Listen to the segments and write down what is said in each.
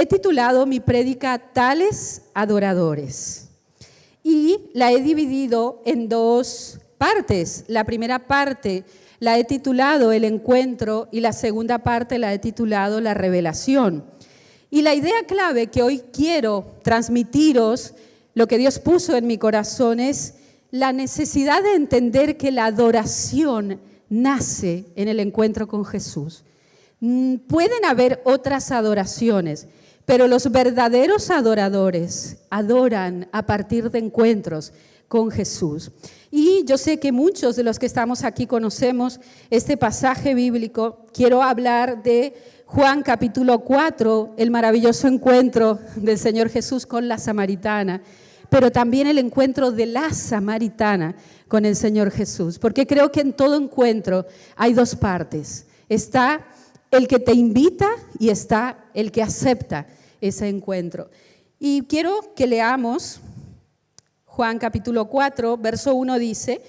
He titulado mi prédica Tales Adoradores y la he dividido en dos partes. La primera parte la he titulado El Encuentro y la segunda parte la he titulado La Revelación. Y la idea clave que hoy quiero transmitiros, lo que Dios puso en mi corazón, es la necesidad de entender que la adoración nace en el encuentro con Jesús. Pueden haber otras adoraciones, pero los verdaderos adoradores adoran a partir de encuentros con Jesús. Y yo sé que muchos de los que estamos aquí conocemos este pasaje bíblico. Quiero hablar de Juan capítulo 4, el maravilloso encuentro del Señor Jesús con la samaritana, pero también el encuentro de la samaritana con el Señor Jesús, porque creo que en todo encuentro hay dos partes. Está el que te invita y está el que acepta ese encuentro. Y quiero que leamos Juan capítulo 4, verso 1 dice: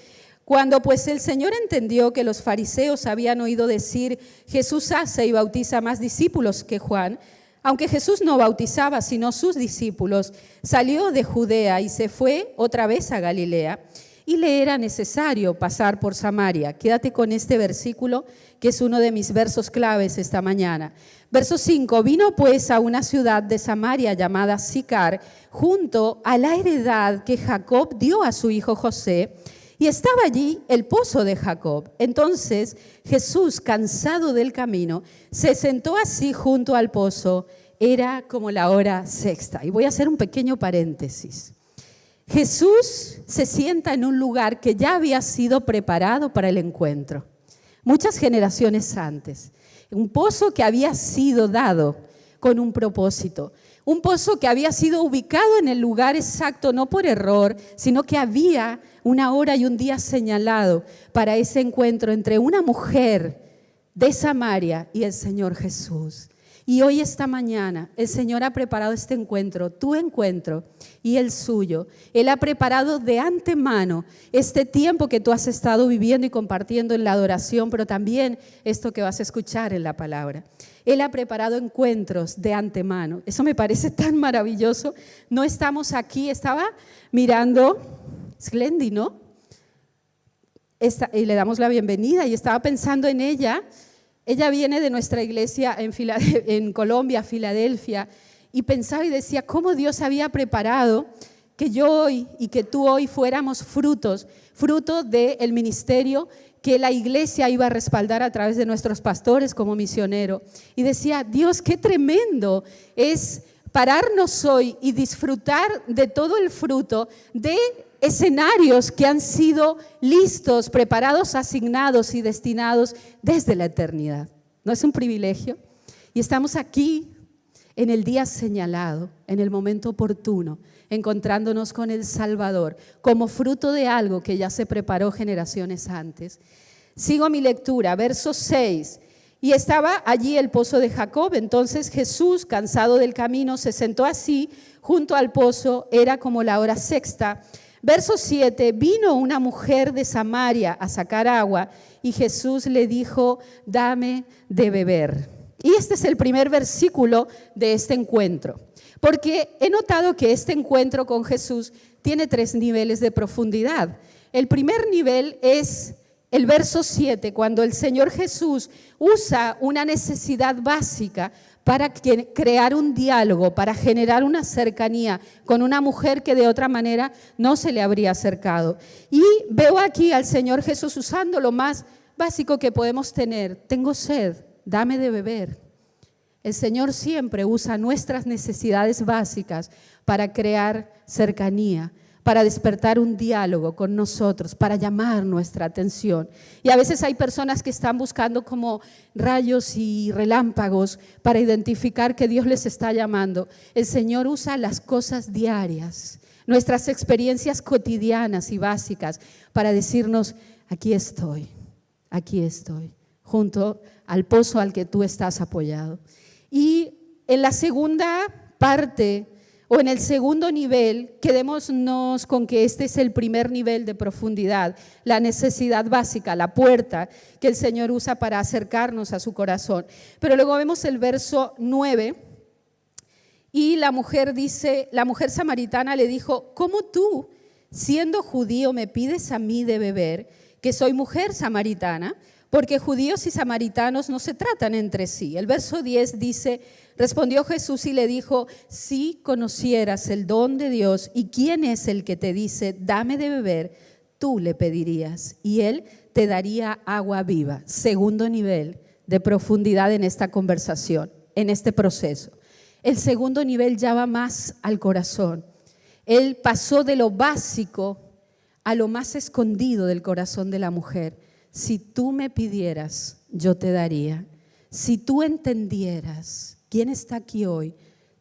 cuando pues el Señor entendió que los fariseos habían oído decir, Jesús hace y bautiza más discípulos que Juan, aunque Jesús no bautizaba sino sus discípulos, salió de Judea y se fue otra vez a Galilea, y le era necesario pasar por Samaria. Quédate con este versículo, que es uno de mis versos claves esta mañana. Verso 5, vino pues a una ciudad de Samaria llamada Sicar, junto a la heredad que Jacob dio a su hijo José, y estaba allí el pozo de Jacob. Entonces Jesús, cansado del camino, se sentó así junto al pozo. Era como la hora sexta. Y voy a hacer un pequeño paréntesis. Jesús se sienta en un lugar que ya había sido preparado para el encuentro, muchas generaciones antes. Un pozo que había sido dado con un propósito. Un pozo que había sido ubicado en el lugar exacto, no por error, sino que había una hora y un día señalado para ese encuentro entre una mujer de Samaria y el Señor Jesús. Y hoy, esta mañana, el Señor ha preparado este encuentro, tu encuentro y el suyo. Él ha preparado de antemano este tiempo que tú has estado viviendo y compartiendo en la adoración, pero también esto que vas a escuchar en la palabra. Él ha preparado encuentros de antemano. Eso me parece tan maravilloso. No estamos aquí, estaba mirando Slendy, ¿no? Y le damos la bienvenida y estaba pensando en ella. Ella viene de nuestra iglesia en Colombia, Filadelfia, y pensaba y decía cómo Dios había preparado que yo hoy y que tú hoy fuéramos fruto del ministerio que la iglesia iba a respaldar a través de nuestros pastores como misionero. Y decía, Dios, qué tremendo es pararnos hoy y disfrutar de todo el fruto de escenarios que han sido listos, preparados, asignados y destinados desde la eternidad. ¿No es un privilegio? Y estamos aquí en el día señalado, en el momento oportuno, encontrándonos con el Salvador, como fruto de algo que ya se preparó generaciones antes. Sigo mi lectura, verso 6. Y estaba allí el pozo de Jacob. Entonces Jesús, cansado del camino, se sentó así junto al pozo. Era como la hora sexta. Verso 7, vino una mujer de Samaria a sacar agua y Jesús le dijo, dame de beber. Y este es el primer versículo de este encuentro, porque he notado que este encuentro con Jesús tiene 3 niveles de profundidad. El primer nivel es el verso 7, cuando el Señor Jesús usa una necesidad básica para crear un diálogo, para generar una cercanía con una mujer que de otra manera no se le habría acercado. Y veo aquí al Señor Jesús usando lo más básico que podemos tener. Tengo sed, dame de beber. El Señor siempre usa nuestras necesidades básicas para crear cercanía, para despertar un diálogo con nosotros, para llamar nuestra atención. Y a veces hay personas que están buscando como rayos y relámpagos para identificar que Dios les está llamando. El Señor usa las cosas diarias, nuestras experiencias cotidianas y básicas para decirnos, aquí estoy, junto al pozo al que tú estás apoyado. Y en la segunda parte, o en el segundo nivel, quedémonos con que este es el primer nivel de profundidad, la necesidad básica, la puerta que el Señor usa para acercarnos a su corazón. Pero luego vemos el verso 9 Y la mujer samaritana le dijo, ¿cómo tú, siendo judío, me pides a mí de beber, que soy mujer samaritana? Porque judíos y samaritanos no se tratan entre sí. El verso 10 dice, respondió Jesús y le dijo, si conocieras el don de Dios y quién es el que te dice, dame de beber, tú le pedirías y él te daría agua viva. Segundo nivel de profundidad en esta conversación, en este proceso. El segundo nivel ya va más al corazón. Él pasó de lo básico a lo más escondido del corazón de la mujer. Si tú me pidieras, yo te daría. Si tú entendieras quién está aquí hoy,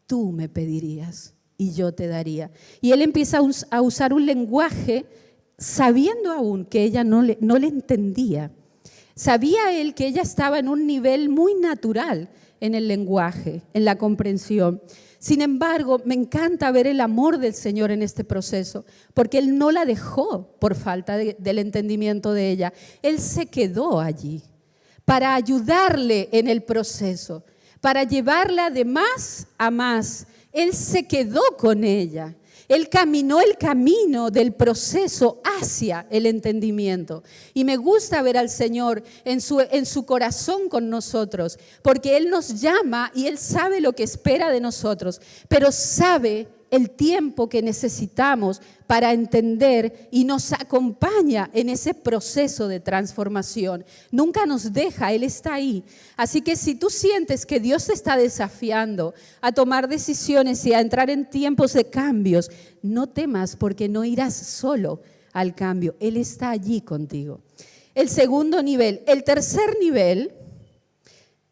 tú me pedirías y yo te daría. Y él empieza a usar un lenguaje sabiendo aún que ella no le entendía. Sabía él que ella estaba en un nivel muy natural en el lenguaje, en la comprensión. Sin embargo, me encanta ver el amor del Señor en este proceso, porque Él no la dejó por falta del entendimiento de ella. Él se quedó allí para ayudarle en el proceso, para llevarla de más a más. Él se quedó con ella. Él caminó el camino del proceso hacia el entendimiento. Y me gusta ver al Señor en su corazón con nosotros, porque Él nos llama y Él sabe lo que espera de nosotros, pero sabe el tiempo que necesitamos para entender y nos acompaña en ese proceso de transformación. Nunca nos deja, Él está ahí. Así que si tú sientes que Dios te está desafiando a tomar decisiones y a entrar en tiempos de cambios, no temas porque no irás solo al cambio. Él está allí contigo. El segundo nivel. El tercer nivel,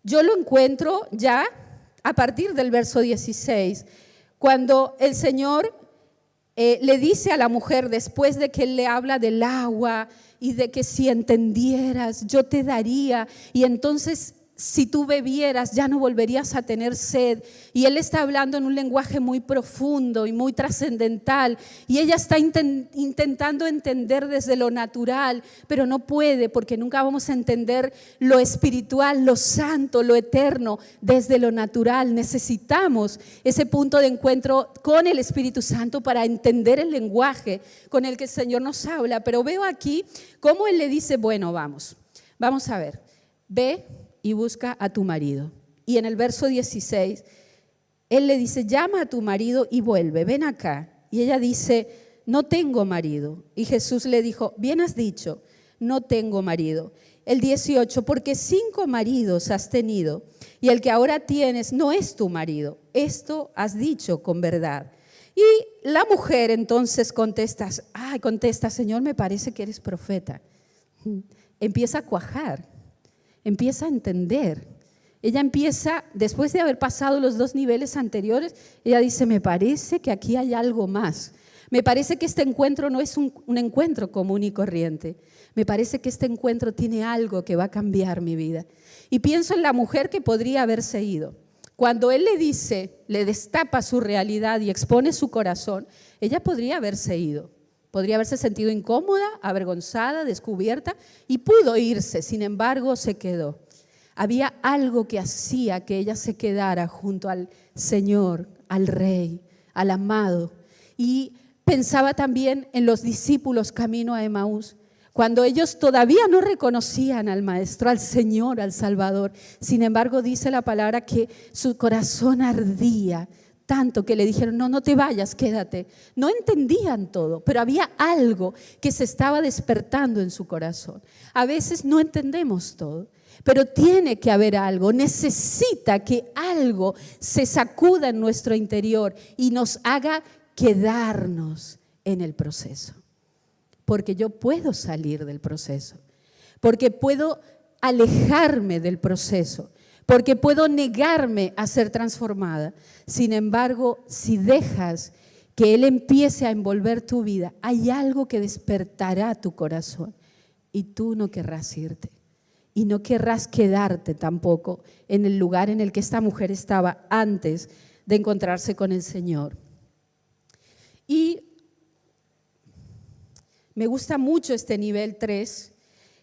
yo lo encuentro ya a partir del verso 16, cuando el Señor le dice a la mujer, después de que Él le habla del agua y de que si entendieras, yo te daría, y entonces si tú bebieras ya no volverías a tener sed. Y Él está hablando en un lenguaje muy profundo y muy trascendental, y ella está intentando entender desde lo natural, pero no puede, porque nunca vamos a entender lo espiritual, lo santo, lo eterno desde lo natural. Necesitamos ese punto de encuentro con el Espíritu Santo para entender el lenguaje con el que el Señor nos habla. Pero veo aquí cómo Él le dice, bueno, vamos a ver, ve y busca a tu marido. Y en el verso 16, Él le dice, llama a tu marido y vuelve, ven acá. Y ella dice, no tengo marido. Y Jesús le dijo, bien has dicho, no tengo marido. El 18, porque 5 maridos has tenido y el que ahora tienes no es tu marido. Esto has dicho con verdad. Y la mujer entonces contesta, Señor, me parece que eres profeta. Empieza a cuajar. Empieza a entender. Ella empieza, después de haber pasado los 2 niveles anteriores, ella dice, me parece que aquí hay algo más. Me parece que este encuentro no es un encuentro común y corriente. Me parece que este encuentro tiene algo que va a cambiar mi vida. Y pienso en la mujer que podría haberse ido. Cuando Él le dice, le destapa su realidad y expone su corazón, ella podría haberse ido. Podría haberse sentido incómoda, avergonzada, descubierta, y pudo irse. Sin embargo, se quedó. Había algo que hacía que ella se quedara junto al Señor, al Rey, al amado. Y pensaba también en los discípulos camino a Emaús, cuando ellos todavía no reconocían al Maestro, al Señor, al Salvador. Sin embargo, dice la palabra que su corazón ardía tanto que le dijeron, no te vayas, quédate. No entendían todo, pero había algo que se estaba despertando en su corazón. A veces no entendemos todo, pero tiene que haber algo. Necesita que algo se sacuda en nuestro interior y nos haga quedarnos en el proceso. Porque yo puedo salir del proceso, porque puedo alejarme del proceso, porque puedo negarme a ser transformada. Sin embargo, si dejas que Él empiece a envolver tu vida, hay algo que despertará tu corazón y tú no querrás irte. Y no querrás quedarte tampoco en el lugar en el que esta mujer estaba antes de encontrarse con el Señor. Y me gusta mucho este nivel 3,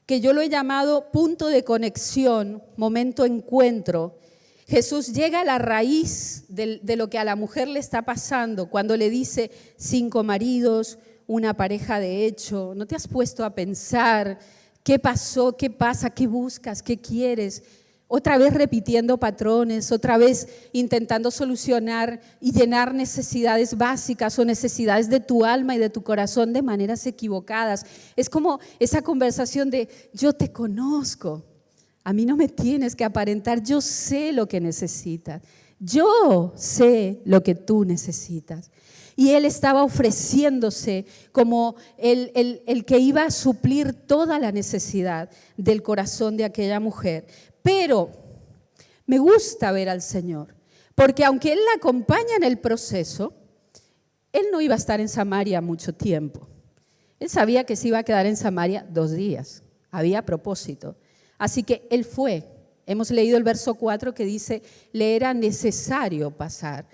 que yo lo he llamado punto de conexión, momento encuentro, Jesús llega a la raíz de lo que a la mujer le está pasando cuando le dice 5 maridos, una pareja de hecho. ¿No te has puesto a pensar qué pasó, qué pasa, qué buscas, qué quieres? Otra vez repitiendo patrones, otra vez intentando solucionar y llenar necesidades básicas o necesidades de tu alma y de tu corazón de maneras equivocadas. Es como esa conversación de yo te conozco, a mí no me tienes que aparentar, yo sé lo que necesitas, yo sé lo que tú necesitas. Y él estaba ofreciéndose como el que iba a suplir toda la necesidad del corazón de aquella mujer. Pero me gusta ver al Señor, porque aunque Él la acompaña en el proceso, Él no iba a estar en Samaria mucho tiempo. Él sabía que se iba a quedar en Samaria 2 días, había propósito. Así que Él fue. Hemos leído el verso 4 que dice, le era necesario pasar.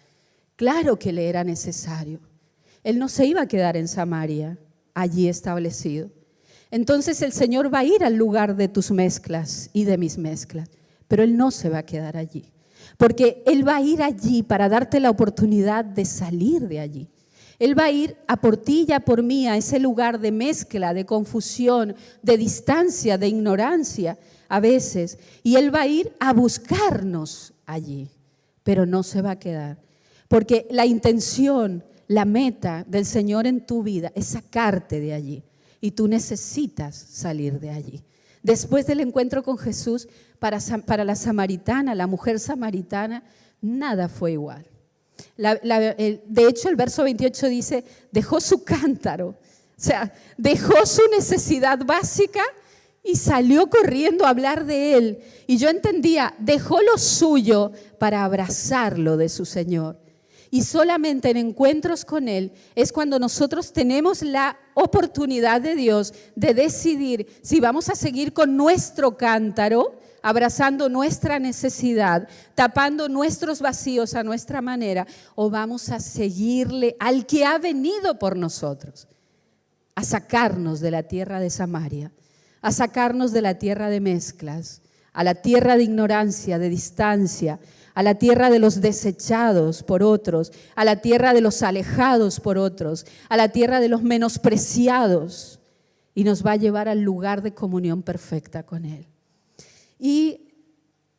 Claro que le era necesario. Él no se iba a quedar en Samaria, allí establecido. Entonces el Señor va a ir al lugar de tus mezclas y de mis mezclas, pero Él no se va a quedar allí, porque Él va a ir allí para darte la oportunidad de salir de allí. Él va a ir a por ti y a por mí a ese lugar de mezcla, de confusión, de distancia, de ignorancia a veces, y Él va a ir a buscarnos allí, pero no se va a quedar, porque la intención, la meta del Señor en tu vida es sacarte de allí. Y tú necesitas salir de allí. Después del encuentro con Jesús, para la samaritana, la mujer samaritana, nada fue igual. De hecho, el verso 28 dice, dejó su cántaro, o sea, dejó su necesidad básica y salió corriendo a hablar de él. Y yo entendía, dejó lo suyo para abrazarlo de su Señor. Y solamente en encuentros con Él es cuando nosotros tenemos la oportunidad de Dios de decidir si vamos a seguir con nuestro cántaro, abrazando nuestra necesidad, tapando nuestros vacíos a nuestra manera, o vamos a seguirle al que ha venido por nosotros, a sacarnos de la tierra de Samaria, a sacarnos de la tierra de mezclas, a la tierra de ignorancia, de distancia, a la tierra de los desechados por otros, a la tierra de los alejados por otros, a la tierra de los menospreciados, y nos va a llevar al lugar de comunión perfecta con Él. Y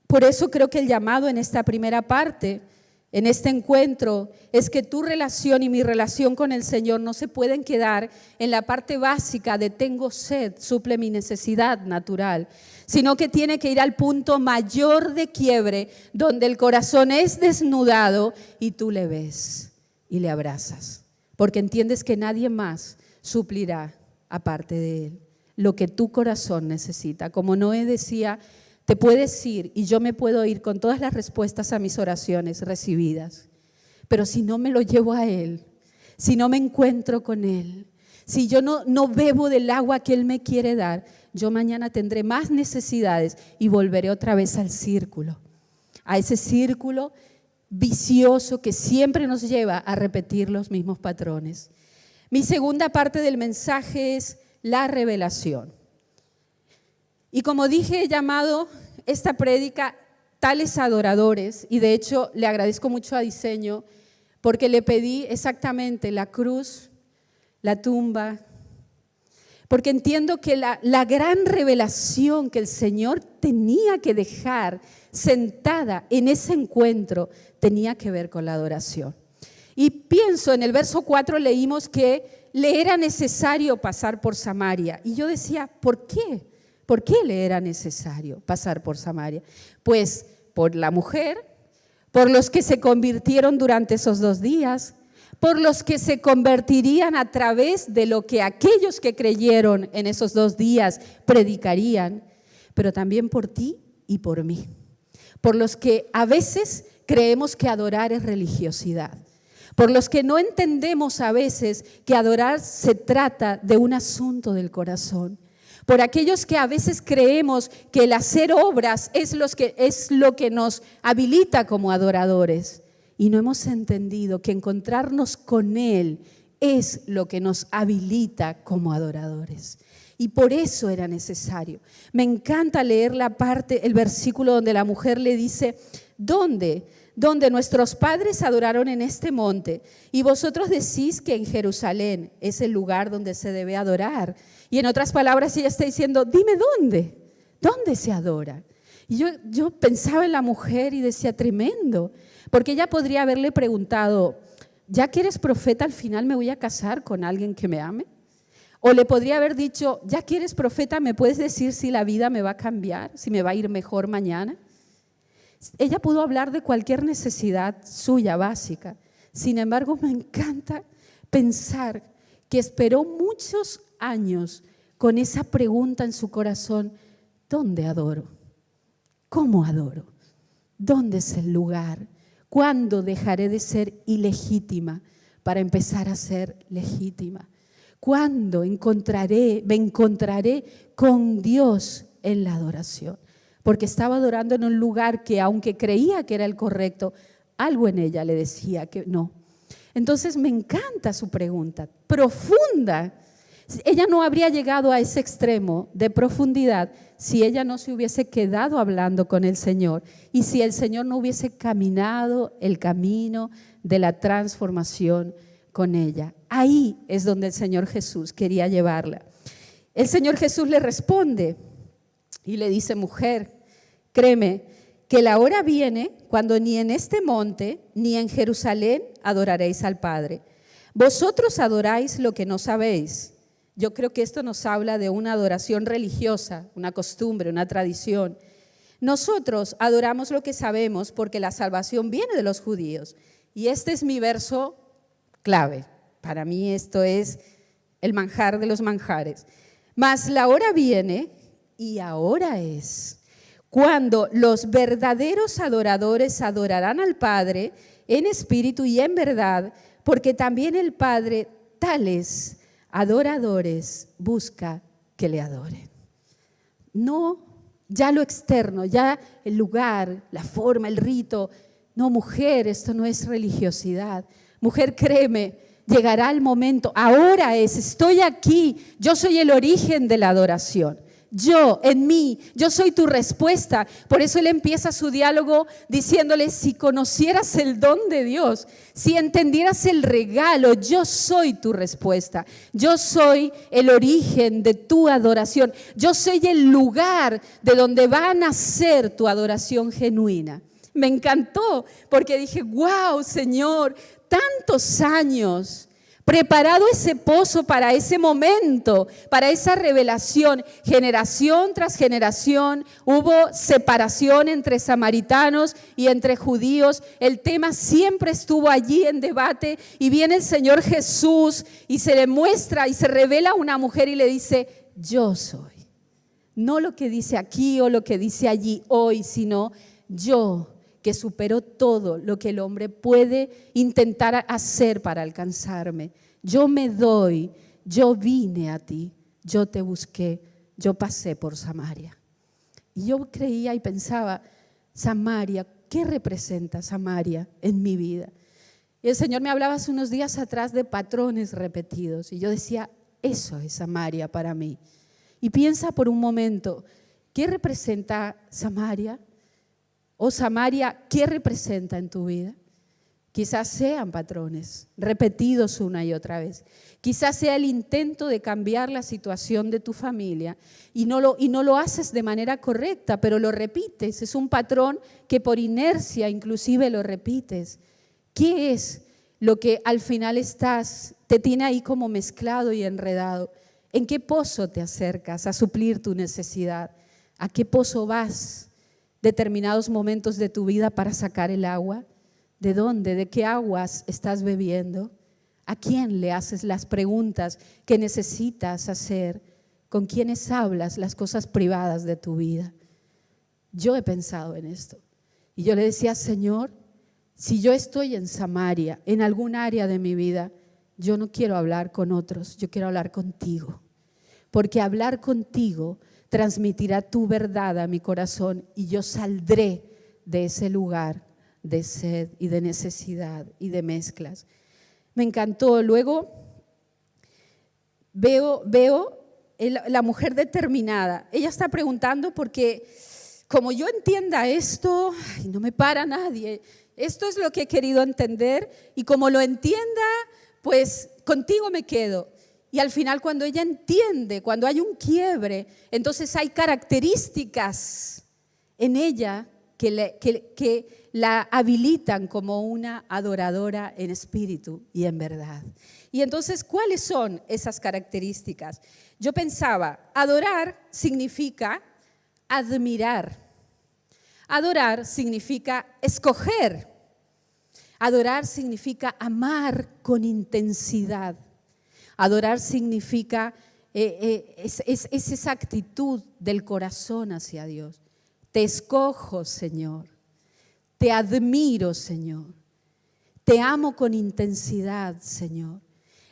por eso creo que el llamado en esta primera parte, en este encuentro, es que tu relación y mi relación con el Señor no se pueden quedar en la parte básica de tengo sed, suple mi necesidad natural, sino que tiene que ir al punto mayor de quiebre, donde el corazón es desnudado y tú le ves y le abrazas, porque entiendes que nadie más suplirá, aparte de Él, lo que tu corazón necesita. Como Noé decía, te puedes ir y yo me puedo ir con todas las respuestas a mis oraciones recibidas, pero si no me lo llevo a Él, si no me encuentro con Él, si yo no bebo del agua que Él me quiere dar, yo mañana tendré más necesidades y volveré otra vez al círculo, a ese círculo vicioso que siempre nos lleva a repetir los mismos patrones. Mi segunda parte del mensaje es la revelación. Y como dije, he llamado esta prédica Tales Adoradores, y de hecho le agradezco mucho a Diseño porque le pedí exactamente la cruz, la tumba, porque entiendo que la gran revelación que el Señor tenía que dejar sentada en ese encuentro tenía que ver con la adoración. Y pienso, en el verso 4 leímos que le era necesario pasar por Samaria. Y yo decía, ¿por qué? ¿Por qué le era necesario pasar por Samaria? Pues por la mujer, por los que se convirtieron durante esos 2 días, por los que se convertirían a través de lo que aquellos que creyeron en esos 2 días predicarían, pero también por ti y por mí, por los que a veces creemos que adorar es religiosidad, por los que no entendemos a veces que adorar se trata de un asunto del corazón, por aquellos que a veces creemos que el hacer obras es lo que nos habilita como adoradores. Y no hemos entendido que encontrarnos con Él es lo que nos habilita como adoradores. Y por eso era necesario. Me encanta leer el versículo donde la mujer le dice, ¿dónde? Donde nuestros padres adoraron en este monte, y vosotros decís que en Jerusalén es el lugar donde se debe adorar. Y en otras palabras, ella está diciendo, dime ¿dónde se adora? Y yo pensaba en la mujer y decía, tremendo, porque ella podría haberle preguntado, ¿ya que eres profeta, al final me voy a casar con alguien que me ame? O le podría haber dicho, ya que eres profeta, ¿me puedes decir si la vida me va a cambiar, si me va a ir mejor mañana? Ella pudo hablar de cualquier necesidad suya básica. Sin embargo, me encanta pensar que esperó muchos años con esa pregunta en su corazón, ¿dónde adoro? ¿Cómo adoro? ¿Dónde es el lugar? ¿Cuándo dejaré de ser ilegítima para empezar a ser legítima? ¿Cuándo me encontraré con Dios en la adoración? Porque estaba adorando en un lugar que, aunque creía que era el correcto, algo en ella le decía que no. Entonces me encanta su pregunta, profunda. Ella no habría llegado a ese extremo de profundidad si ella no se hubiese quedado hablando con el Señor y si el Señor no hubiese caminado el camino de la transformación con ella. Ahí es donde el Señor Jesús quería llevarla. El Señor Jesús le responde y le dice, mujer, créeme que la hora viene cuando ni en este monte ni en Jerusalén adoraréis al Padre. Vosotros adoráis lo que no sabéis. Yo creo que esto nos habla de una adoración religiosa, una costumbre, una tradición. Nosotros adoramos lo que sabemos porque la salvación viene de los judíos. Y este es mi verso clave. Para mí esto es el manjar de los manjares. Mas la hora viene y ahora es cuando los verdaderos adoradores adorarán al Padre en espíritu y en verdad, porque también el Padre tales adoradores busca que le adoren. No ya lo externo, ya el lugar, la forma, el rito. No, mujer, esto no es religiosidad. Mujer, créeme, llegará el momento, ahora estoy aquí, yo soy el origen de la adoración. Yo, en mí, yo soy tu respuesta. Por eso él empieza su diálogo diciéndole, si conocieras el don de Dios, si entendieras el regalo, yo soy tu respuesta. Yo soy el origen de tu adoración. Yo soy el lugar de donde va a nacer tu adoración genuina. Me encantó porque dije, wow, Señor, tantos años preparado ese pozo para ese momento, para esa revelación. Generación tras generación hubo separación entre samaritanos y entre judíos. El tema siempre estuvo allí en debate y viene el Señor Jesús y se le muestra y se revela a una mujer y le dice, yo soy. No lo que dice aquí o lo que dice allí hoy, sino yo, que superó todo lo que el hombre puede intentar hacer para alcanzarme. Yo me doy, yo vine a ti, yo te busqué, yo pasé por Samaria. Y yo creía y pensaba, Samaria, ¿qué representa Samaria en mi vida? Y el Señor me hablaba hace unos días atrás de patrones repetidos. Y yo decía, eso es Samaria para mí. Y piensa por un momento, ¿qué representa Samaria? O Samaria, ¿qué representa en tu vida? Quizás sean patrones repetidos una y otra vez. Quizás sea el intento de cambiar la situación de tu familia y no lo haces de manera correcta, pero lo repites. Es un patrón que por inercia inclusive lo repites. ¿Qué es lo que al final te tiene ahí como mezclado y enredado? ¿En qué pozo te acercas a suplir tu necesidad? ¿A qué pozo vas determinados momentos de tu vida para sacar el agua? ¿De dónde? ¿De qué aguas estás bebiendo? ¿A quién le haces las preguntas que necesitas hacer? ¿Con quiénes hablas las cosas privadas de tu vida? Yo he pensado en esto y yo le decía, Señor, si yo estoy en Samaria, en algún área de mi vida, yo no quiero hablar con otros, yo quiero hablar contigo, porque hablar contigo transmitirá tu verdad a mi corazón y yo saldré de ese lugar de sed y de necesidad y de mezclas. Me encantó. Luego veo la mujer determinada. Ella está preguntando porque como yo entienda esto, ay, no me para nadie. Esto es lo que he querido entender y como lo entienda, pues contigo me quedo. Y al final cuando ella entiende, cuando hay un quiebre, entonces hay características en ella que la habilitan como una adoradora en espíritu y en verdad. Y entonces, ¿cuáles son esas características? Yo pensaba, adorar significa admirar. Adorar significa escoger. Adorar significa amar con intensidad. Adorar significa es esa actitud del corazón hacia Dios. Te escojo, Señor. Te admiro, Señor. Te amo con intensidad, Señor.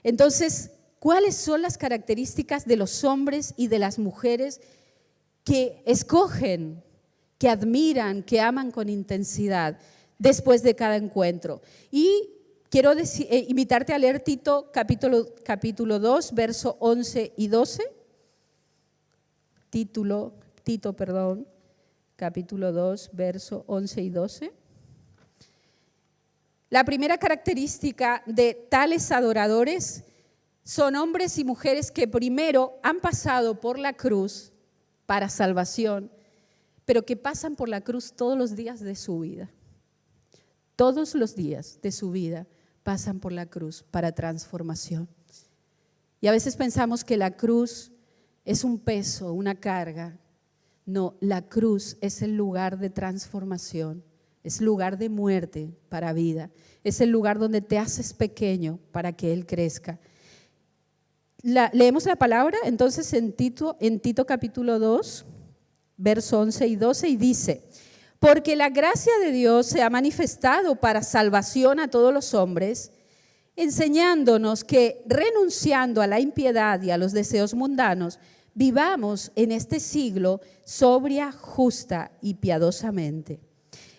Entonces, ¿cuáles son las características de los hombres y de las mujeres que escogen, que admiran, que aman con intensidad después de cada encuentro? Y quiero invitarte a leer Tito capítulo 2, verso 11 y 12. Tito, capítulo 2, verso 11 y 12. La primera característica de tales adoradores son hombres y mujeres que primero han pasado por la cruz para salvación, pero que pasan por la cruz todos los días de su vida. Todos los días de su vida pasan por la cruz para transformación. Y a veces pensamos que la cruz es un peso, una carga. No, la cruz es el lugar de transformación. Es lugar de muerte para vida. Es el lugar donde te haces pequeño para que Él crezca. Leemos la palabra entonces en Tito capítulo 2, verso 11 y 12 y dice: porque la gracia de Dios se ha manifestado para salvación a todos los hombres, enseñándonos que renunciando a la impiedad y a los deseos mundanos, vivamos en este siglo sobria, justa y piadosamente.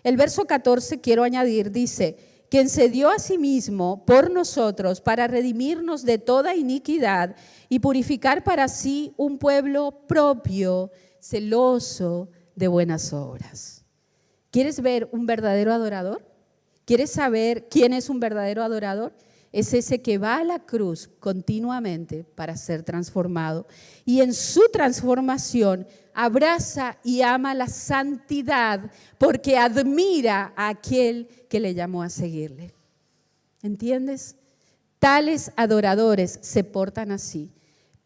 El verso 14, quiero añadir, dice: quien se dio a sí mismo por nosotros para redimirnos de toda iniquidad y purificar para sí un pueblo propio, celoso de buenas obras. ¿Quieres ver un verdadero adorador? ¿Quieres saber quién es un verdadero adorador? Es ese que va a la cruz continuamente para ser transformado y en su transformación abraza y ama la santidad porque admira a aquel que le llamó a seguirle. ¿Entiendes? Tales adoradores se portan así,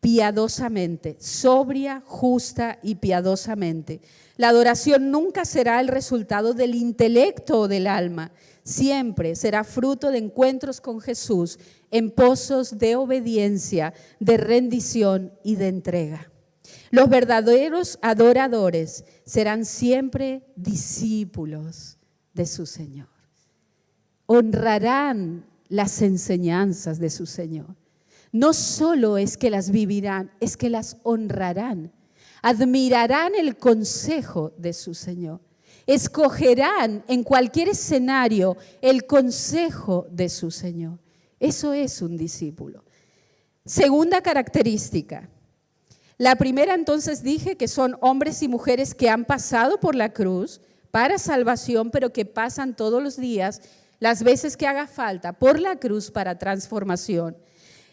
piadosamente, sobria, justa y piadosamente. La adoración nunca será el resultado del intelecto o del alma. Siempre será fruto de encuentros con Jesús en pozos de obediencia, de rendición y de entrega. Los verdaderos adoradores serán siempre discípulos de su Señor. Honrarán las enseñanzas de su Señor. No solo es que las vivirán, es que las honrarán. Admirarán el consejo de su Señor. Escogerán en cualquier escenario el consejo de su Señor. Eso es un discípulo. Segunda característica. La primera entonces dije que son hombres y mujeres que han pasado por la cruz para salvación, pero que pasan todos los días, las veces que haga falta, por la cruz para transformación.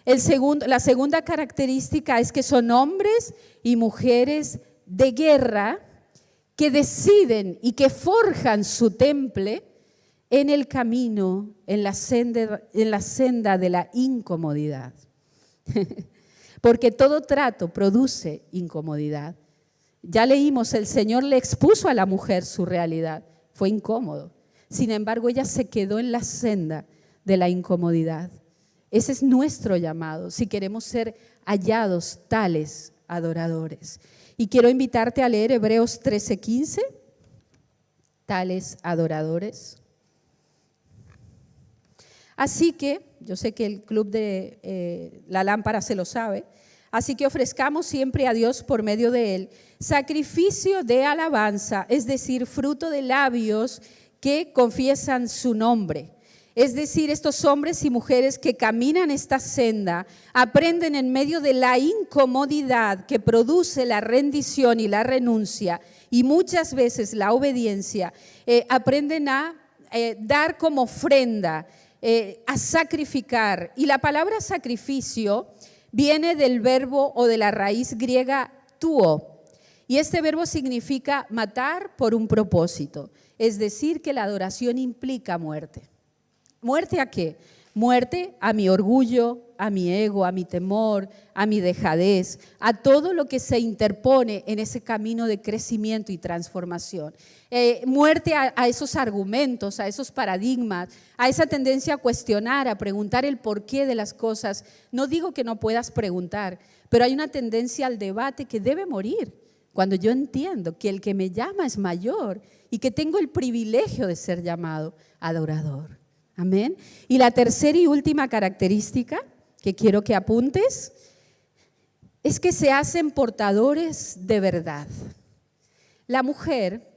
La segunda característica es que son hombres y mujeres de guerra que deciden y que forjan su temple en el camino, en la senda de la incomodidad. Porque todo trato produce incomodidad. Ya leímos, el Señor le expuso a la mujer su realidad. Fue incómodo. Sin embargo, ella se quedó en la senda de la incomodidad. Ese es nuestro llamado, si queremos ser hallados tales adoradores. Y quiero invitarte a leer Hebreos 13:15, tales adoradores. Así que, yo sé que el club de la lámpara se lo sabe, así que ofrezcamos siempre a Dios por medio de Él sacrificio de alabanza, es decir, fruto de labios que confiesan su nombre. Es decir, estos hombres y mujeres que caminan esta senda aprenden en medio de la incomodidad que produce la rendición y la renuncia y muchas veces la obediencia, aprenden a dar como ofrenda, a sacrificar. Y la palabra sacrificio viene del verbo o de la raíz griega tuo. Y este verbo significa matar por un propósito. Es decir, que la adoración implica muerte. ¿Muerte a qué? Muerte a mi orgullo, a mi ego, a mi temor, a mi dejadez, a todo lo que se interpone en ese camino de crecimiento y transformación. Muerte a esos argumentos, a esos paradigmas, a esa tendencia a cuestionar, a preguntar el porqué de las cosas. No digo que no puedas preguntar, pero hay una tendencia al debate que debe morir cuando yo entiendo que el que me llama es mayor y que tengo el privilegio de ser llamado adorador. Amén. Y la tercera y última característica que quiero que apuntes es que se hacen portadores de verdad. La mujer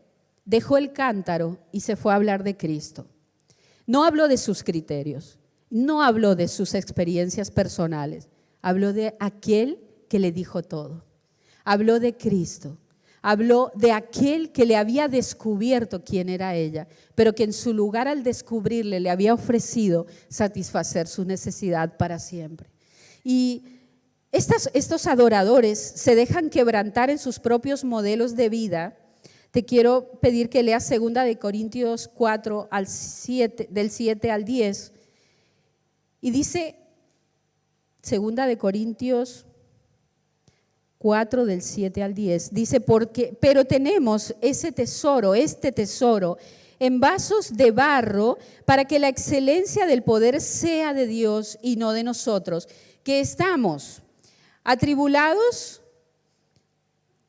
dejó el cántaro y se fue a hablar de Cristo. No habló de sus criterios, no habló de sus experiencias personales, habló de aquel que le dijo todo. Habló de Cristo. Habló de aquel que le había descubierto quién era ella, pero que en su lugar al descubrirle le había ofrecido satisfacer su necesidad para siempre. Y estos adoradores se dejan quebrantar en sus propios modelos de vida. Te quiero pedir que leas 2 Corintios 4, del 7 al 10. Y dice 2 Corintios 4 del 7 al 10, dice, pero tenemos este tesoro en vasos de barro para que la excelencia del poder sea de Dios y no de nosotros, que estamos atribulados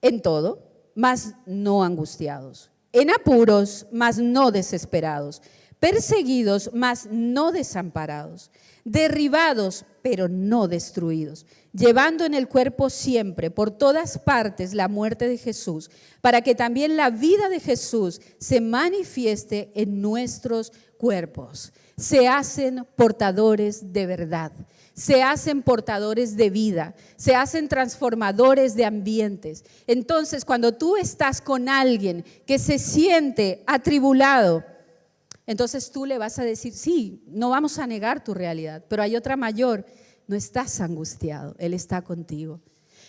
en todo, mas no angustiados, en apuros, mas no desesperados, perseguidos, mas no desamparados, derribados, pero no destruidos, llevando en el cuerpo siempre, por todas partes, la muerte de Jesús, para que también la vida de Jesús se manifieste en nuestros cuerpos. Se hacen portadores de verdad, se hacen portadores de vida, se hacen transformadores de ambientes. Entonces, cuando tú estás con alguien que se siente atribulado, entonces tú le vas a decir, sí, no vamos a negar tu realidad, pero hay otra mayor. No estás angustiado, Él está contigo.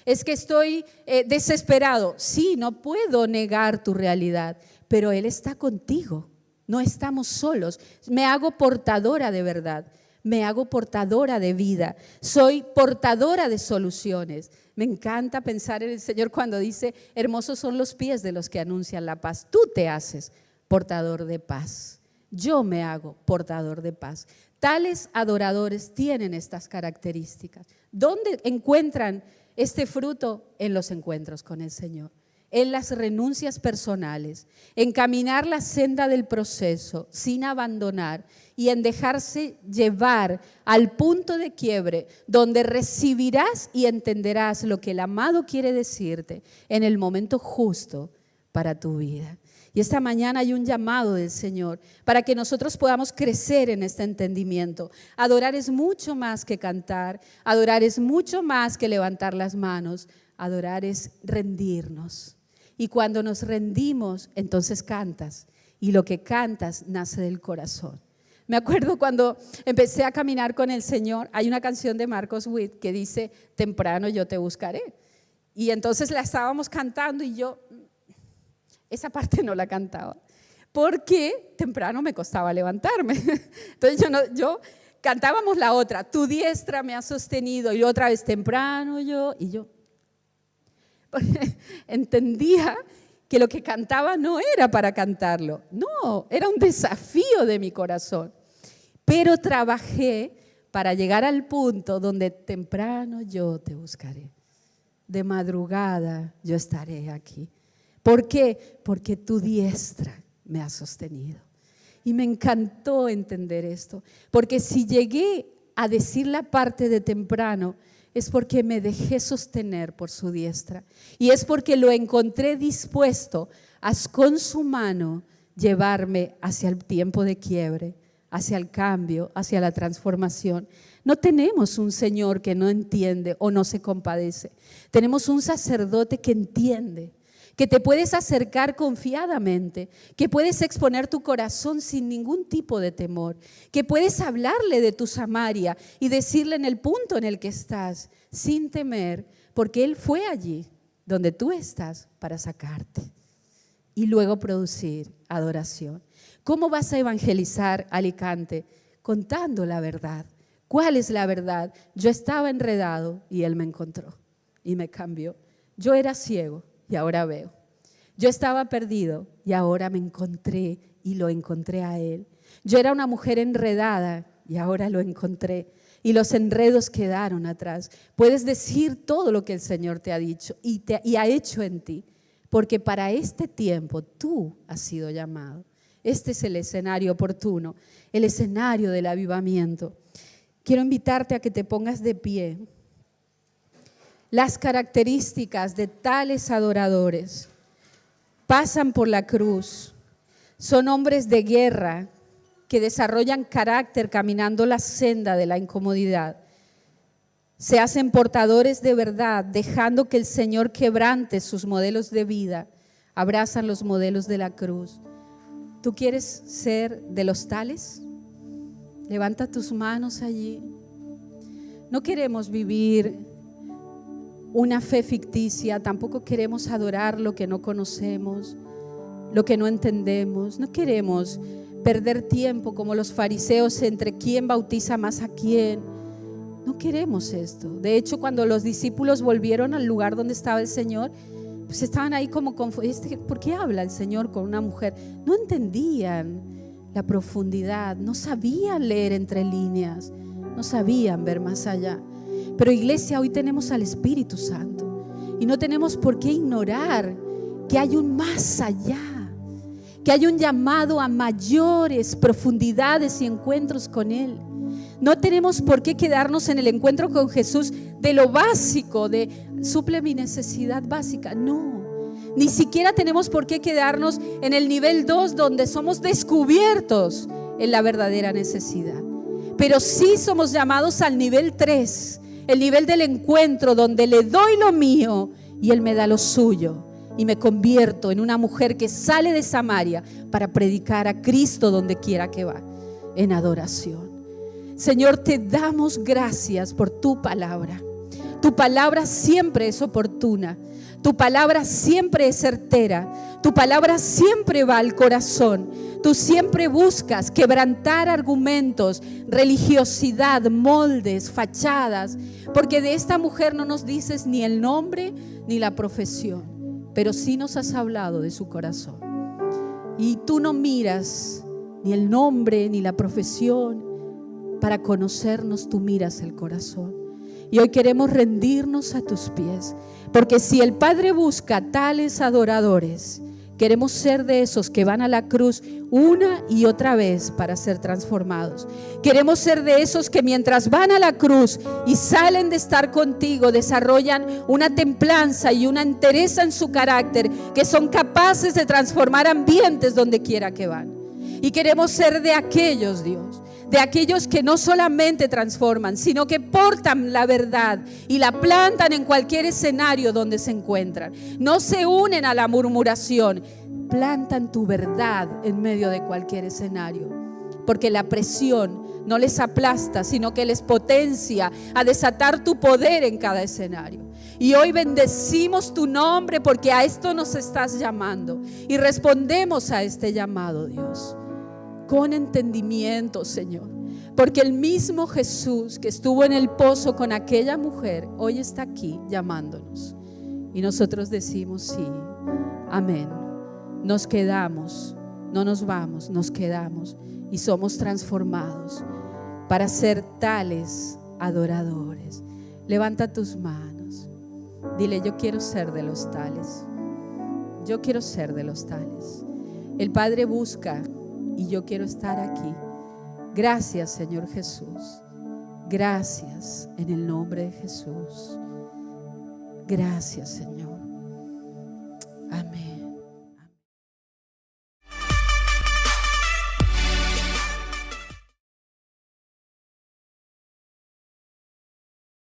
Es que estoy desesperado. Sí, no puedo negar tu realidad, pero Él está contigo. No estamos solos. Me hago portadora de verdad, me hago portadora de vida, soy portadora de soluciones. Me encanta pensar en el Señor cuando dice, hermosos son los pies de los que anuncian la paz. Tú te haces portador de paz. Yo me hago portador de paz. Tales adoradores tienen estas características. ¿Dónde encuentran este fruto? En los encuentros con el Señor, en las renuncias personales, en caminar la senda del proceso sin abandonar y en dejarse llevar al punto de quiebre donde recibirás y entenderás lo que el amado quiere decirte en el momento justo para tu vida. Y esta mañana hay un llamado del Señor para que nosotros podamos crecer en este entendimiento. Adorar es mucho más que cantar, adorar es mucho más que levantar las manos, adorar es rendirnos. Y cuando nos rendimos, entonces cantas, y lo que cantas nace del corazón. Me acuerdo cuando empecé a caminar con el Señor, hay una canción de Marcos Witt que dice, temprano yo te buscaré. Y entonces la estábamos cantando y yo... esa parte no la cantaba, porque temprano me costaba levantarme. Entonces yo cantábamos la otra, tu diestra me ha sostenido, y otra vez temprano yo, y yo entendía que lo que cantaba no era para cantarlo, no, era un desafío de mi corazón. Pero trabajé para llegar al punto donde temprano yo te buscaré, de madrugada yo estaré aquí. ¿Por qué? Porque tu diestra me ha sostenido. Y me encantó entender esto, porque si llegué a decir la parte de temprano, es porque me dejé sostener por su diestra. Y es porque lo encontré dispuesto a con su mano llevarme hacia el tiempo de quiebre, hacia el cambio, hacia la transformación. No tenemos un Señor que no entiende o no se compadece. Tenemos un sacerdote que entiende, que te puedes acercar confiadamente, que puedes exponer tu corazón sin ningún tipo de temor, que puedes hablarle de tu Samaria y decirle en el punto en el que estás, sin temer, porque Él fue allí donde tú estás para sacarte y luego producir adoración. ¿Cómo vas a evangelizar Alicante? Contando la verdad. ¿Cuál es la verdad? Yo estaba enredado y Él me encontró y me cambió. Yo era ciego y ahora veo. Yo estaba perdido y ahora me encontré y lo encontré a Él. Yo era una mujer enredada y ahora lo encontré y los enredos quedaron atrás. Puedes decir todo lo que el Señor te ha dicho y ha hecho en ti, porque para este tiempo tú has sido llamado. Este es el escenario oportuno, el escenario del avivamiento. Quiero invitarte a que te pongas de pie. Las características de tales adoradores pasan por la cruz. Son hombres de guerra que desarrollan carácter caminando la senda de la incomodidad. Se hacen portadores de verdad, dejando que el Señor quebrante sus modelos de vida. Abrazan los modelos de la cruz. ¿Tú quieres ser de los tales? Levanta tus manos allí. No queremos vivir una fe ficticia, tampoco queremos adorar lo que no conocemos, lo que no entendemos. No queremos perder tiempo como los fariseos entre quién bautiza más a quién. No queremos esto. De hecho, cuando los discípulos volvieron al lugar donde estaba el Señor, pues estaban ahí como confundidos. ¿Por qué habla el Señor con una mujer? No entendían la profundidad, no sabían leer entre líneas, no sabían ver más allá. Pero iglesia, hoy tenemos al Espíritu Santo y no tenemos por qué ignorar que hay un más allá, que hay un llamado a mayores profundidades y encuentros con Él. No tenemos por qué quedarnos en el encuentro con Jesús de lo básico, de suple mi necesidad básica. No, ni siquiera tenemos por qué quedarnos en el nivel 2 donde somos descubiertos en la verdadera necesidad. Pero sí somos llamados al nivel 3, el nivel del encuentro donde le doy lo mío y Él me da lo suyo. Y me convierto en una mujer que sale de Samaria para predicar a Cristo donde quiera que va, en adoración. Señor, te damos gracias por tu palabra. Tu palabra siempre es oportuna. Tu palabra siempre es certera. Tu palabra siempre va al corazón. Tú siempre buscas quebrantar argumentos, religiosidad, moldes, fachadas. Porque de esta mujer no nos dices ni el nombre ni la profesión, pero sí nos has hablado de su corazón. Y tú no miras ni el nombre ni la profesión. Para conocernos, tú miras el corazón. Y hoy queremos rendirnos a tus pies, porque si el Padre busca tales adoradores, queremos ser de esos que van a la cruz una y otra vez para ser transformados. Queremos ser de esos que mientras van a la cruz y salen de estar contigo, desarrollan una templanza y una entereza en su carácter, que son capaces de transformar ambientes donde quiera que van. Y queremos ser de aquellos, Dios, de aquellos que no solamente transforman, sino que portan la verdad y la plantan en cualquier escenario donde se encuentran. No se unen a la murmuración, plantan tu verdad en medio de cualquier escenario, porque la presión no les aplasta, sino que les potencia a desatar tu poder en cada escenario. Y hoy bendecimos tu nombre, porque a esto nos estás llamando y respondemos a este llamado, Dios, con entendimiento, Señor, porque el mismo Jesús que estuvo en el pozo con aquella mujer hoy está aquí llamándonos, y nosotros decimos sí, amén. Nos quedamos, no nos vamos, nos quedamos y somos transformados para ser tales adoradores. Levanta tus manos, dile: yo quiero ser de los tales, yo quiero ser de los tales. El Padre busca y yo quiero estar aquí. Gracias, Señor Jesús. Gracias en el nombre de Jesús. Gracias, Señor.